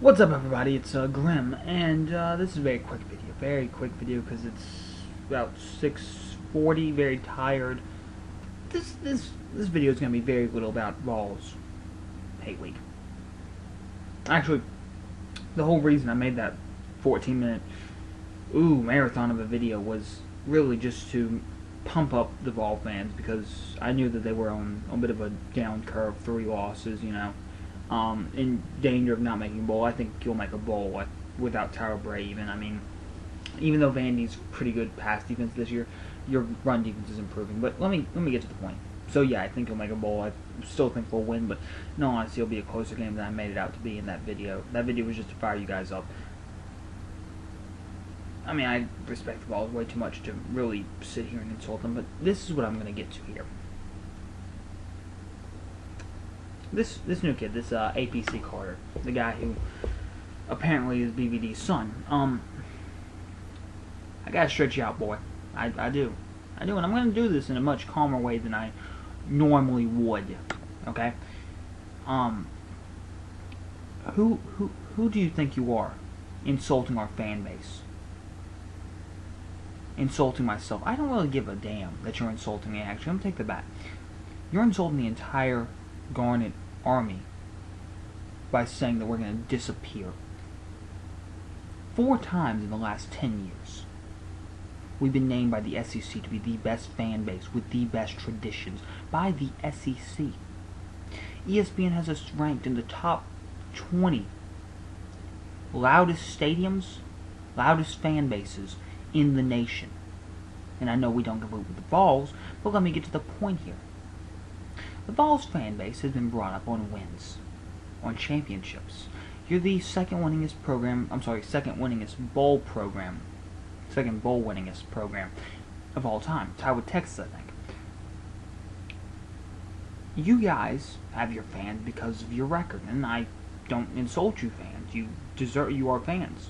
What's up, everybody? It's Grim, and this is a very quick video because it's about 6:40. Very tired. This video is gonna be very little about Balls Hate Week. Actually, the whole reason I made that 14-minute marathon of a video was really just to pump up the Ball fans, because I knew that they were on a bit of a down curve, 3 losses, in danger of not making a bowl. I think you'll make a bowl without Tower Bray even. I mean, even though Vandy's pretty good pass defense this year, your run defense is improving. But let me get to the point. So yeah, I think you'll make a bowl. I still think we'll win, but no, honestly, it'll be a closer game than I made it out to be in that video. That video was just to fire you guys up. I mean, I respect the Balls way too much to really sit here and insult them, but this is what I'm going to get to here. This new kid, this acpcarter, the guy who apparently is BVD's son. I gotta stretch you out, boy. I do, and I'm gonna do this in a much calmer way than I normally would. Okay. Who do you think you are, insulting our fan base? Insulting myself. I don't really give a damn that you're insulting me. Actually, I'm gonna take that back. You're insulting the entire Garnet Army by saying that we're going to disappear. 4 times in the last 10 years, we've been named by the SEC to be the best fan base with the best traditions by the SEC. ESPN has us ranked in the top 20 loudest stadiums, loudest fan bases in the nation. And I know we don't compete with the Balls, but let me get to the point here. The Balls fan base has been brought up on wins, on championships. You're the second bowl winningest program of all time, tied with Texas, I think. You guys have your fans because of your record, and I don't insult you fans. You are fans.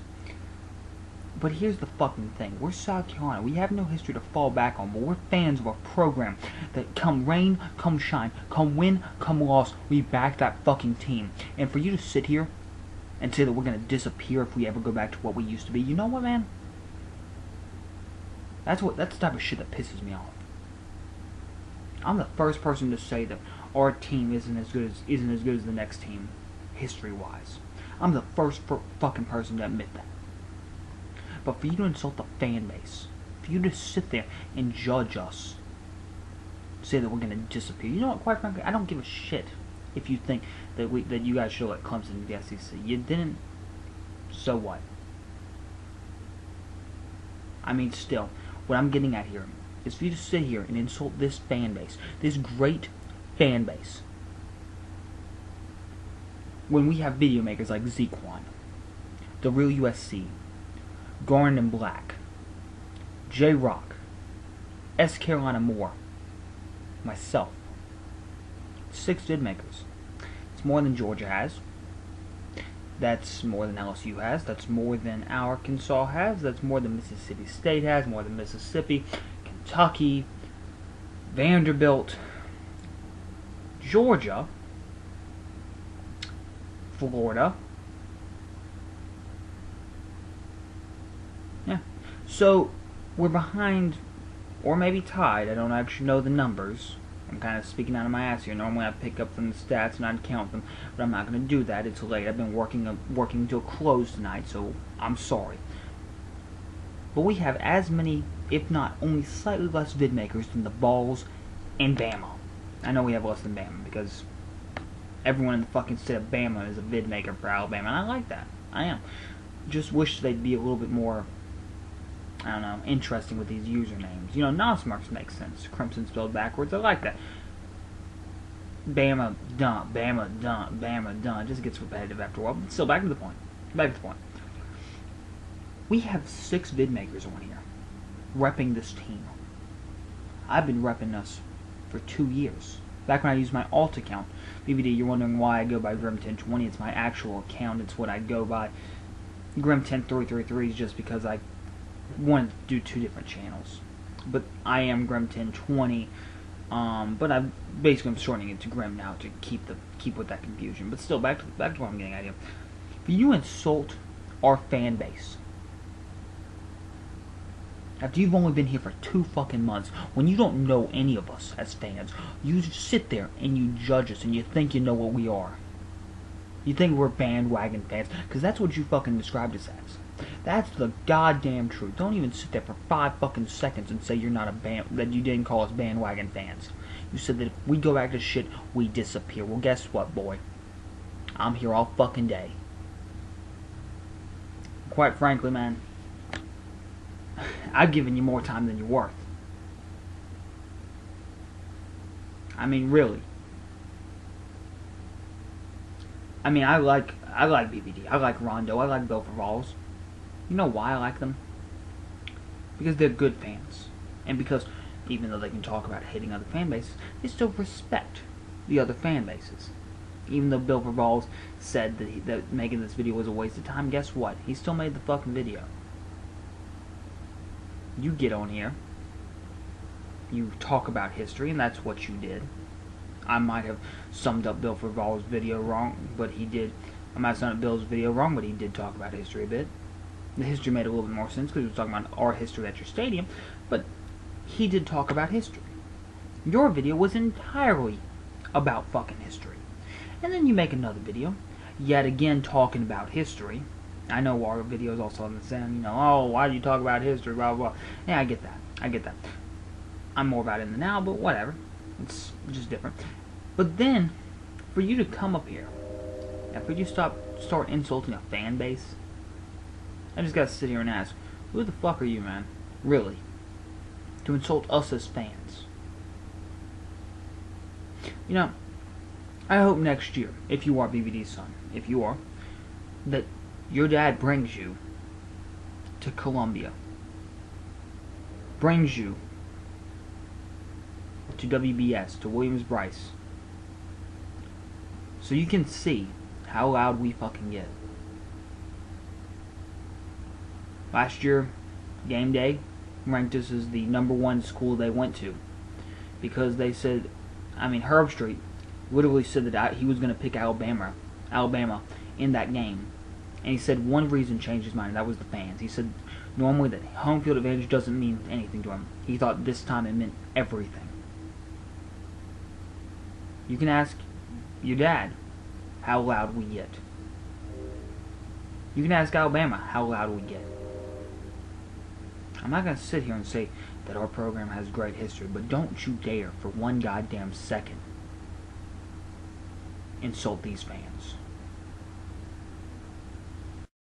But here's the fucking thing. We're South Carolina. We have no history to fall back on, but we're fans of a program that come rain, come shine, come win, come loss, we back that fucking team. And for you to sit here and say that we're going to disappear if we ever go back to what we used to be, you know what, man? That's the type of shit that pisses me off. I'm the first person to say that our team isn't as good as the next team, history-wise. I'm the first fucking person to admit that. But for you to insult the fan base, for you to sit there and judge us, say that we're going to disappear, you know what, quite frankly, I don't give a shit if you think that you guys should let Clemson in the SEC. You didn't, so what? I mean, still, what I'm getting at here is for you to sit here and insult this fan base, this great fan base, when we have video makers like Zequan, The Real USC, Garnet and Black, J-Rock, S. Carolina Moore, myself. 6 vid makers. It's more than Georgia has. That's more than LSU has. That's more than Arkansas has. That's more than Mississippi State has. More than Mississippi, Kentucky, Vanderbilt, Georgia, Florida. Yeah. So, we're behind, or maybe tied. I don't actually know the numbers. I'm kind of speaking out of my ass here. Normally I'd pick up from the stats and I'd count them, but I'm not going to do that. It's late. I've been working until close tonight, so I'm sorry. But we have as many, if not only slightly less vid makers than the Balls and Bama. I know we have less than Bama because everyone in the fucking state of Bama is a vid maker for Alabama, and I like that. I am. Just wish they'd be a little bit more, I don't know, interesting with these usernames. Non-smarts make sense. Crimson spelled backwards. I like that. Bama, dump, Bama, dump, Bama, dump. It just gets repetitive after a while. But still, back to the point. We have 6 vid makers on here repping this team. I've been repping us for 2 years. Back when I used my alt account. BVD, you're wondering why I go by Grim1020. It's my actual account. It's what I go by. Grim10333 is just because I wanted to do 2 different channels, but I am Grim1020. But I'm shortening it to Grim now to keep with that confusion. But still, back to what I'm getting at here. For you to insult our fan base after you've only been here for 2 fucking months, when you don't know any of us as fans, you sit there and you judge us and you think you know what we are. You think we're bandwagon fans, because that's what you fucking described us as. That's the goddamn truth. Don't even sit there for 5 fucking seconds and say you're not a that you didn't call us bandwagon fans. You said that if we go back to shit, we disappear. Well, guess what, boy? I'm here all fucking day. Quite frankly, man, I've given you more time than you're worth. I mean, really. I mean, I like BBD. I like Rondo. I like Bill Favals. You know why I like them? Because they're good fans. And because, even though they can talk about hating other fan bases, they still respect the other fan bases. Even though Bill Favals said that making this video was a waste of time, guess what? He still made the fucking video. You get on here, you talk about history, and that's what you did. I might have summed up Bill Favals' video wrong, but he did. I might have summed up Bill's video wrong, but he did talk about history a bit. The history made a little bit more sense because he was talking about our history at your stadium, but he did talk about history. Your video was entirely about fucking history. And then you make another video, yet again talking about history. I know our videos also on the same, oh, why do you talk about history, blah, blah, blah. Yeah, I get that. I'm more about it in the now, but whatever. It's just different. But then, for you to come up here, and for you to start insulting a fan base, I just gotta sit here and ask, who the fuck are you, man? Really? To insult us as fans. I hope next year, if you are BBD's son, if you are, that your dad brings you to Columbia, brings you to WBS, to Williams-Brice, so you can see how loud we fucking get. Last year, game day ranked us as the #1 school they went to, because they said, Herb Street literally said that he was going to pick Alabama in that game. And he said one reason changed his mind, and that was the fans. He said normally that home field advantage doesn't mean anything to him. He thought this time it meant everything. You can ask your dad how loud we get. You can ask Alabama how loud we get. I'm not going to sit here and say that our program has great history, but don't you dare for one goddamn second insult these fans.